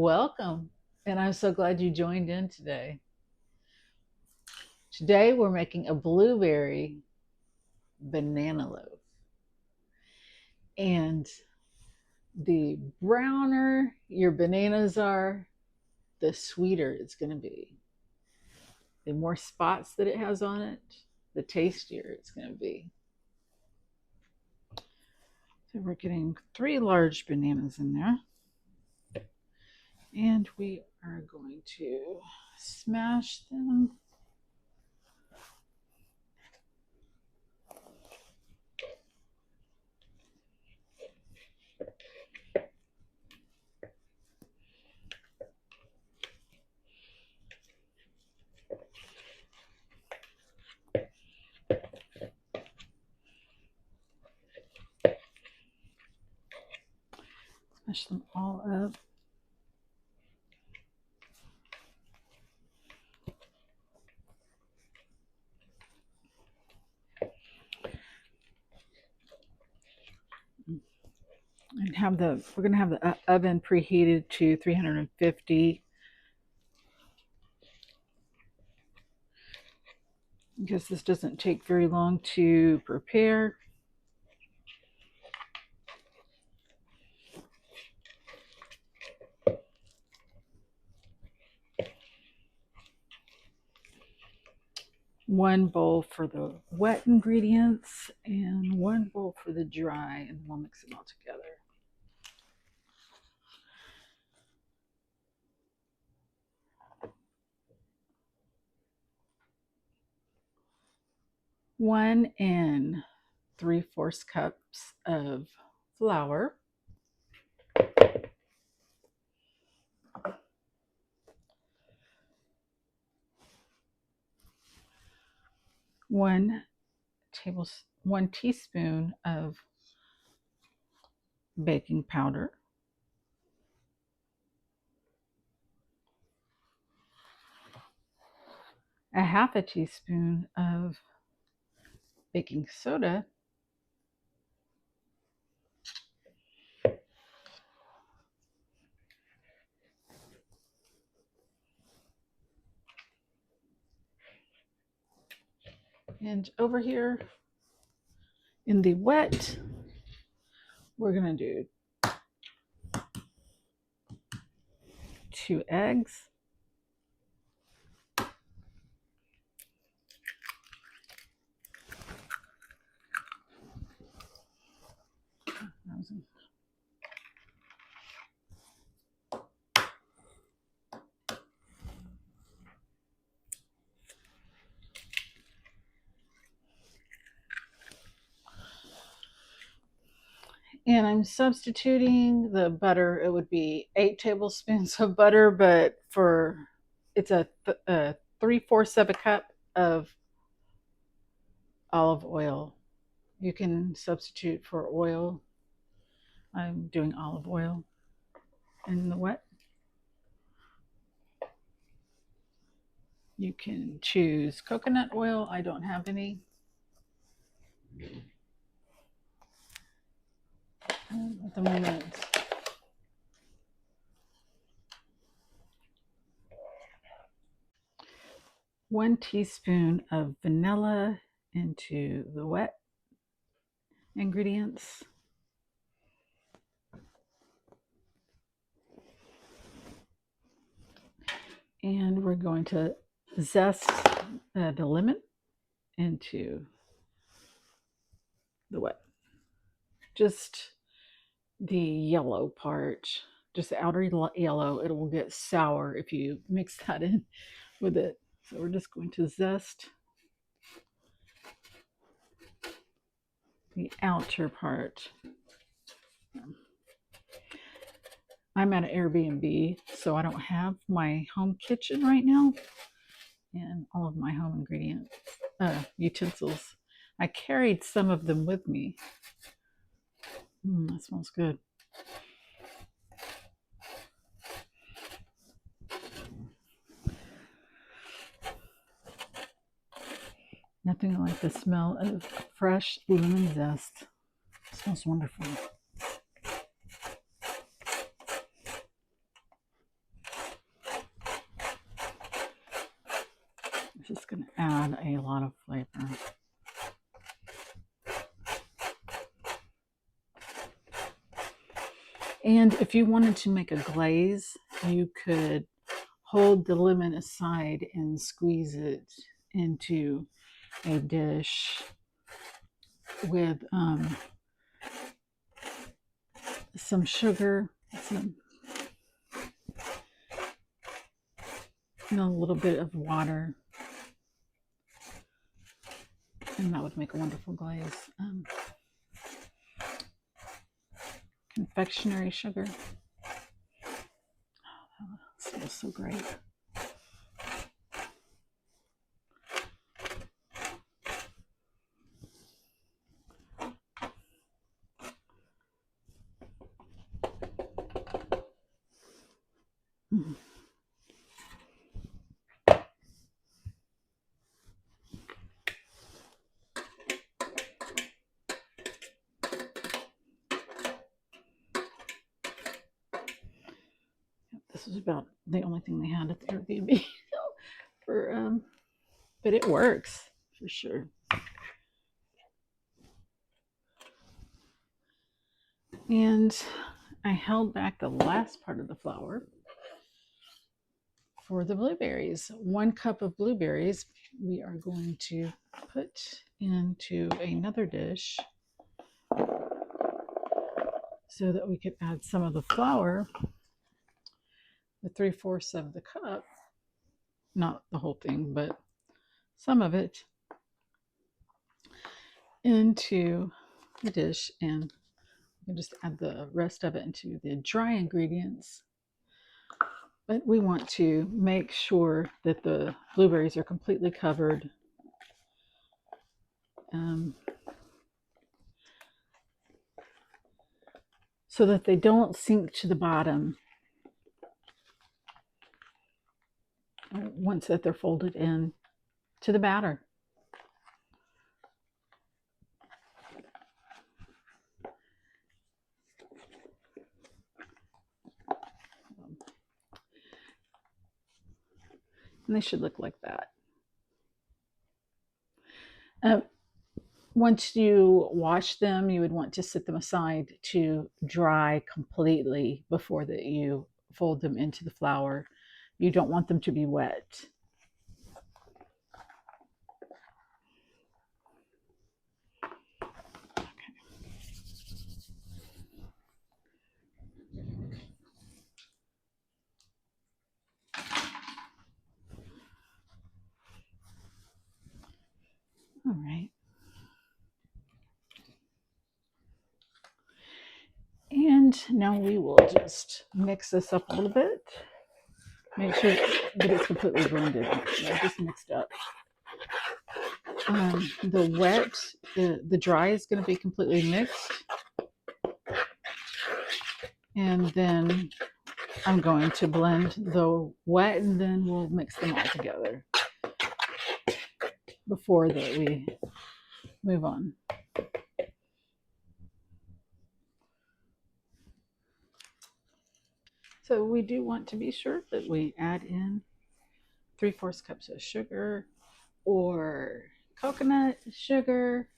Welcome, and I'm so glad you joined in today. Today we're making a blueberry banana loaf. And the browner your bananas are, the sweeter it's going to be. The more spots that it has on it, the tastier it's going to be. So we're getting 3 large bananas in there. And we are going to smash them. Smash them all up. And we're going to have the oven preheated to 350 because this doesn't take very long to prepare. One bowl for the wet ingredients and one bowl for the dry, and we'll mix it all together. One and 3/4 cups of flour. One teaspoon of baking powder. A half a teaspoon of baking soda. And over here in the wet, we're going to do 2 eggs. And I'm substituting the butter. It would be 8 tablespoons of butter, but it's a 3/4 of a cup of olive oil. You can substitute for oil. I'm doing olive oil in the wet. You can choose coconut oil. I don't have any. At the moment. One teaspoon of vanilla into the wet ingredients. And we're going to zest the lemon into the wet. Just the yellow part, just the outer yellow. It will get sour if you mix that in with it. So we're just going to zest the outer part. I'm at an Airbnb, so I don't have my home kitchen right now and all of my home ingredient utensils. I carried some of them with me. That smells good. Nothing like the smell of fresh lemon zest. It smells wonderful. just going to add a lot of flavor. And if you wanted to make a glaze, you could hold the lemon aside and squeeze it into a dish with some sugar, and a little bit of water, and that would make a wonderful glaze. Confectionery sugar. Oh, that smells so great. Mm. This is about the only thing they had at the Airbnb for but it works for sure. And I held back the last part of the flour for the blueberries. 1 cup of blueberries we are going to put into another dish so that we could add some of the flour, the 3/4 of the cup, not the whole thing, but some of it, into the dish, and we can just add the rest of it into the dry ingredients. But we want to make sure that the blueberries are completely covered. So that they don't sink to the bottom once that they're folded in to the batter. And they should look like that. Once you wash them, you would want to set them aside to dry completely before that you fold them into the flour. You don't want them to be wet. All right. And now we will just mix this up a little bit. Make sure that it's completely blended. Just mixed up. The dry is going to be completely mixed. And then I'm going to blend the wet, and then we'll mix them all together before that we move on. So we do want to be sure that we add in 3/4 cups of sugar or coconut sugar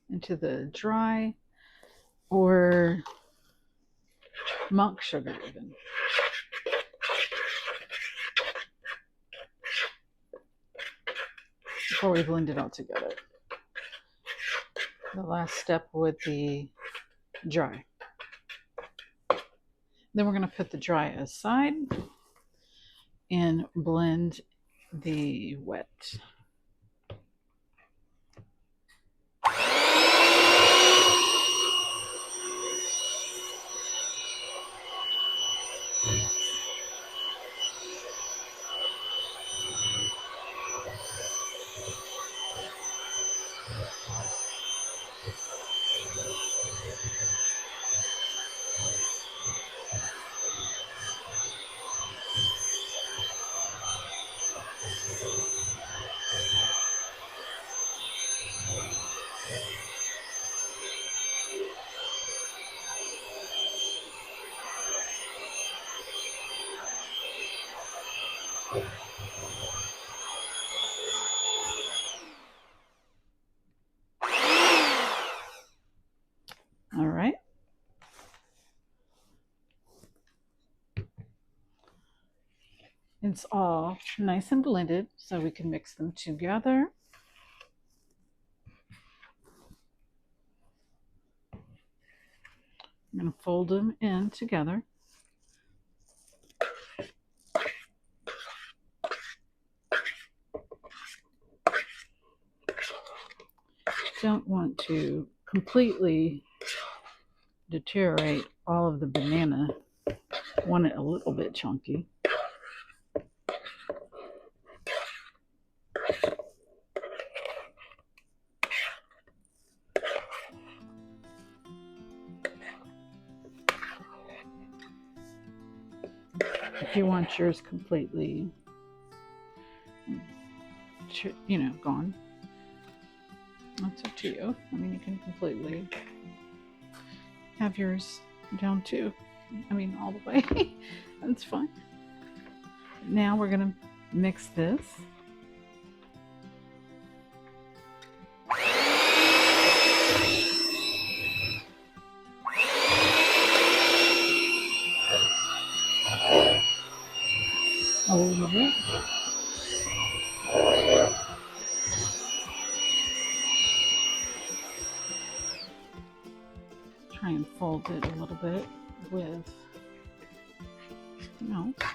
into the dry, or monk sugar even. Before we blend it all together. The last step would be dry. Then we're going to put the dry aside and blend the wet. It's all nice and blended, so we can mix them together. I'm going to fold them in together. Don't want to completely deteriorate all of the banana. Want it a little bit chunky. If you want yours completely, gone, that's up to you. I mean, you can completely have yours down too. I mean, all the way. That's fine. Now we're going to mix this. A little bit. Try and fold it a little bit with milk.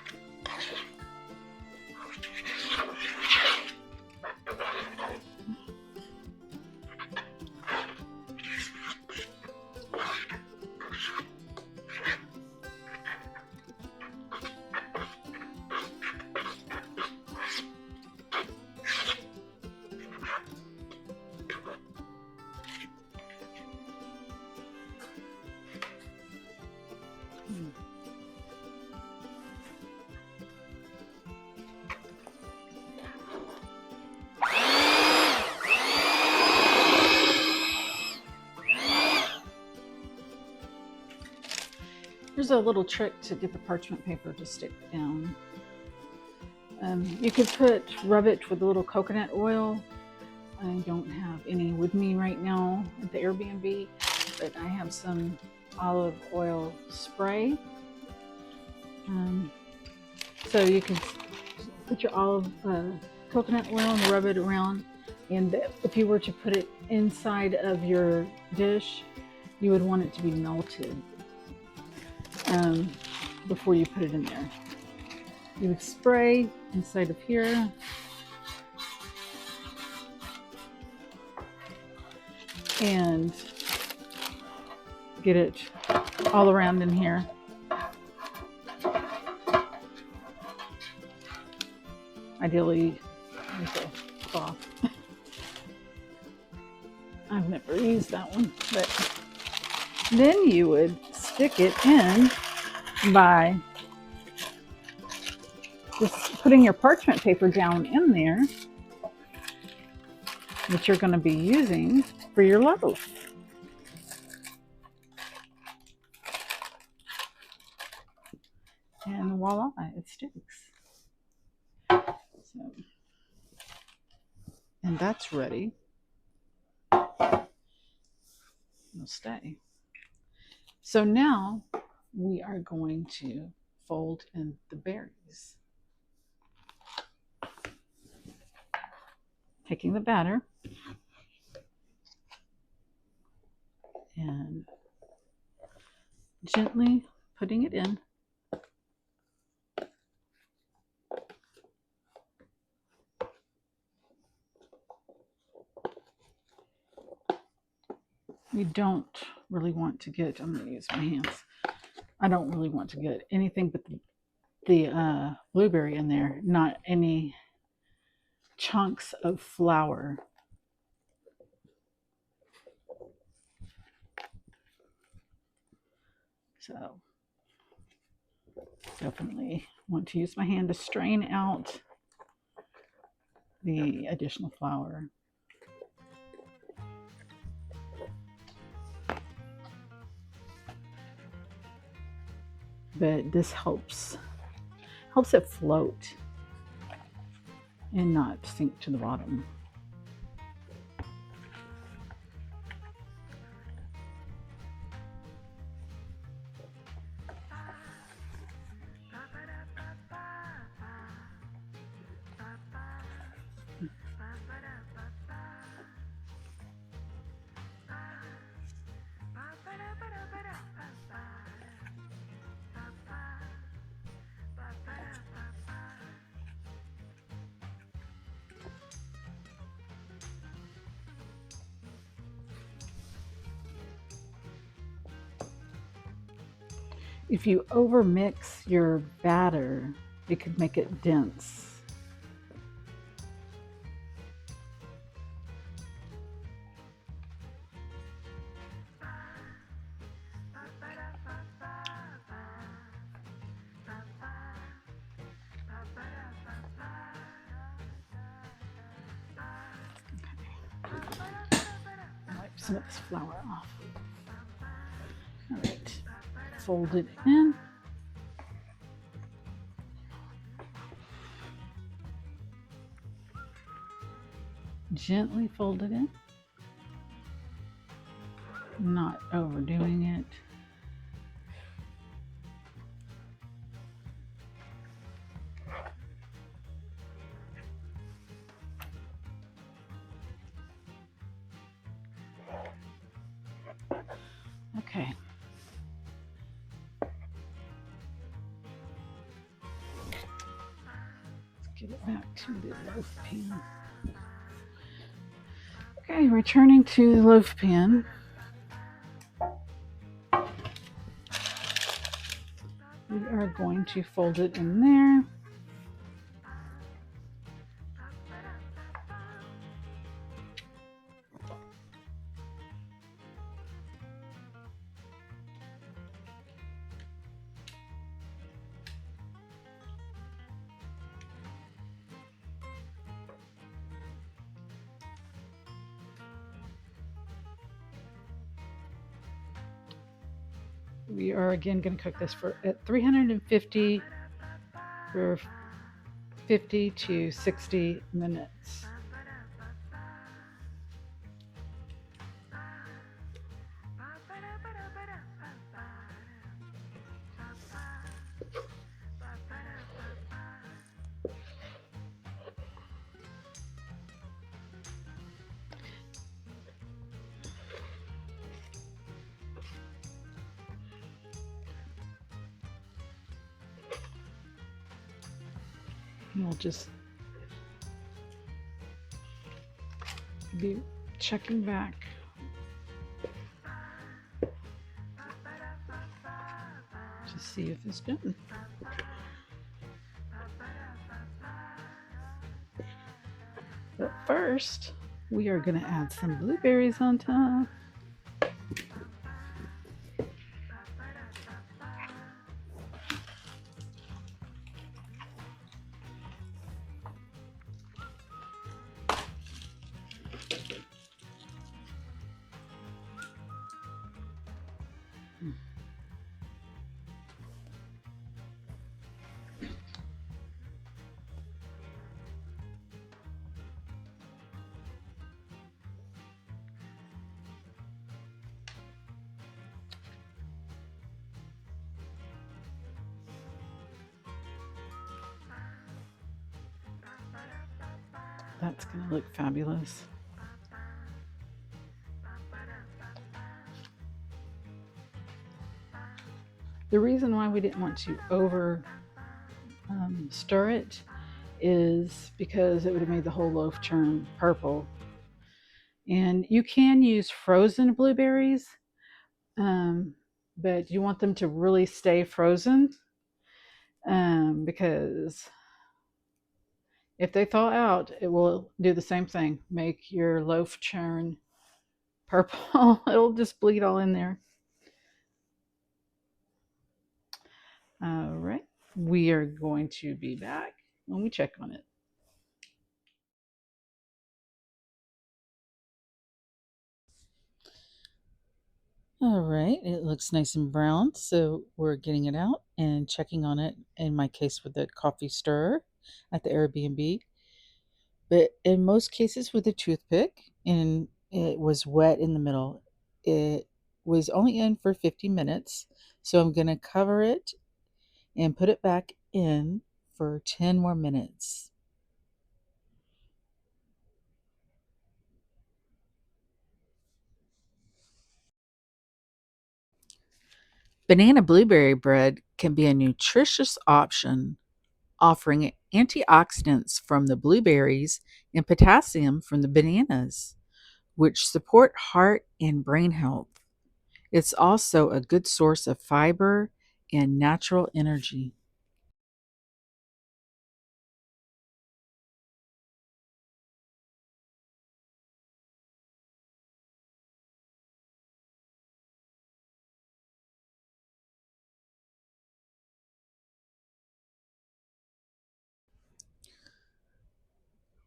Here's a little trick to get the parchment paper to stick down. You could rub it with a little coconut oil. I don't have any with me right now at the Airbnb, but I have some olive oil spray. So you can put your coconut oil and rub it around. And if you were to put it inside of your dish, you would want it to be melted before you put it in there. You would spray inside of here. And get it all around in here. Ideally, with a cloth. I've never used that one, but then you would stick it in by just putting your parchment paper down in there that you're going to be using for your loaf. And voila, it sticks. So, and that's ready. It'll stay. So now we are going to fold in the berries. Taking the batter and gently putting it in. We don't really want to get, I'm going to use my hands. I don't really want to get anything but the blueberry in there, not any chunks of flour. So definitely want to use my hand to strain out the additional flour. But this helps it float and not sink to the bottom. If you overmix your batter, it could make it dense. Wipe some of this flour off. All right, fold it in. Gently fold it in, not overdoing it. Okay. Let's get it back to the loaf pan. Okay, returning to the loaf pan. We are going to fold it in there. We are again going to cook this at 350 for 50 to 60 minutes. And we'll just be checking back. To see if it's done. But first, we are going to add some blueberries on top. That's going to look fabulous. The reason why we didn't want to over stir it is because it would have made the whole loaf turn purple. And you can use frozen blueberries, but you want them to really stay frozen because if they thaw out, it will do the same thing, make your loaf turn purple. It'll just bleed all in there. All right, we are going to be back when we check on it. All right, it looks nice and brown, so we're getting it out and checking on it, in my case with the coffee stirrer at the Airbnb. But in most cases with a toothpick, and it was wet in the middle. It was only in for 50 minutes, so I'm going to cover it and put it back in for 10 more minutes. Banana blueberry bread can be a nutritious option, offering antioxidants from the blueberries and potassium from the bananas, which support heart and brain health. It's also a good source of fiber and natural energy.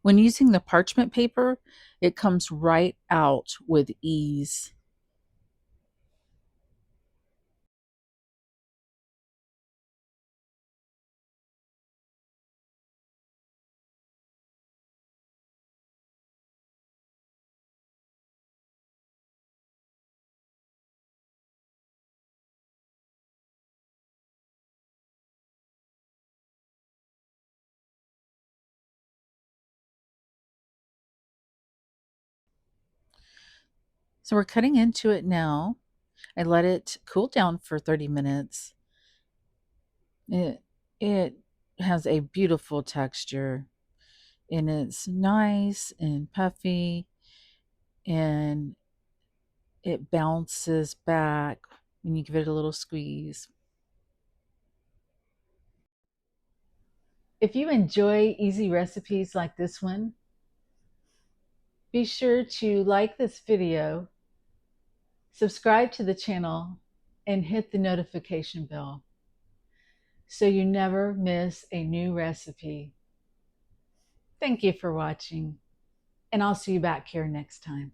When using the parchment paper, it comes right out with ease. So we're cutting into it now. I let it cool down for 30 minutes. It has a beautiful texture and it's nice and puffy and it bounces back when you give it a little squeeze. If you enjoy easy recipes like this one, be sure to like this video, subscribe to the channel, and hit the notification bell so you never miss a new recipe. Thank you for watching, and I'll see you back here next time.